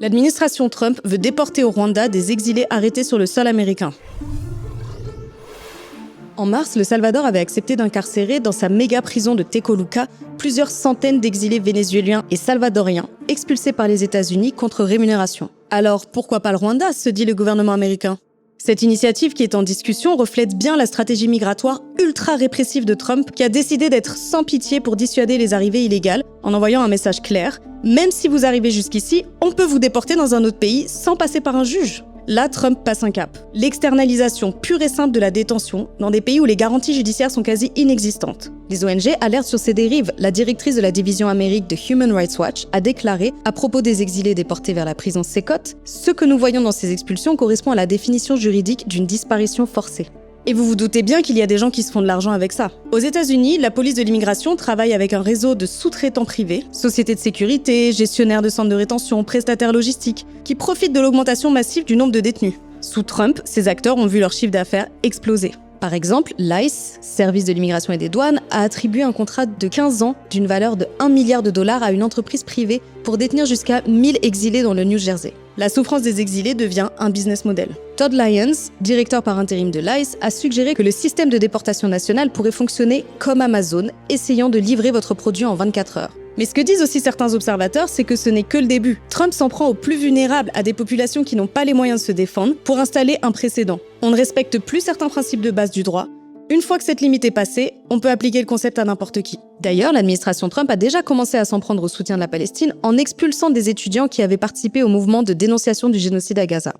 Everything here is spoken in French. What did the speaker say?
L'administration Trump veut déporter au Rwanda des exilés arrêtés sur le sol américain. En mars, le Salvador avait accepté d'incarcérer dans sa méga-prison de Tecoluca plusieurs centaines d'exilés vénézuéliens et salvadoriens expulsés par les États-Unis contre rémunération. Alors pourquoi pas le Rwanda, se dit le gouvernement américain? Cette initiative qui est en discussion reflète bien la stratégie migratoire ultra répressive de Trump qui a décidé d'être sans pitié pour dissuader les arrivées illégales en envoyant un message clair. Même si vous arrivez jusqu'ici, on peut vous déporter dans un autre pays sans passer par un juge. Là, Trump passe un cap. L'externalisation pure et simple de la détention dans des pays où les garanties judiciaires sont quasi inexistantes. Les ONG alertent sur ces dérives. La directrice de la division Amérique de Human Rights Watch a déclaré, à propos des exilés déportés vers la prison Sécotte, « Ce que nous voyons dans ces expulsions correspond à la définition juridique d'une disparition forcée ». Et vous vous doutez bien qu'il y a des gens qui se font de l'argent avec ça. Aux États-Unis, la police de l'immigration travaille avec un réseau de sous-traitants privés, sociétés de sécurité, gestionnaires de centres de rétention, prestataires logistiques, qui profitent de l'augmentation massive du nombre de détenus. Sous Trump, ces acteurs ont vu leur chiffre d'affaires exploser. Par exemple, l'ICE, Service de l'immigration et des douanes, a attribué un contrat de 15 ans d'une valeur de 1 milliard de dollars à une entreprise privée pour détenir jusqu'à 1000 exilés dans le New Jersey. La souffrance des exilés devient un business model. Todd Lyons, directeur par intérim de l'ICE, a suggéré que le système de déportation nationale pourrait fonctionner comme Amazon, essayant de livrer votre produit en 24 heures. Mais ce que disent aussi certains observateurs, c'est que ce n'est que le début. Trump s'en prend aux plus vulnérables, à des populations qui n'ont pas les moyens de se défendre, pour installer un précédent. On ne respecte plus certains principes de base du droit. Une fois que cette limite est passée, on peut appliquer le concept à n'importe qui. D'ailleurs, l'administration Trump a déjà commencé à s'en prendre au soutien de la Palestine en expulsant des étudiants qui avaient participé au mouvement de dénonciation du génocide à Gaza.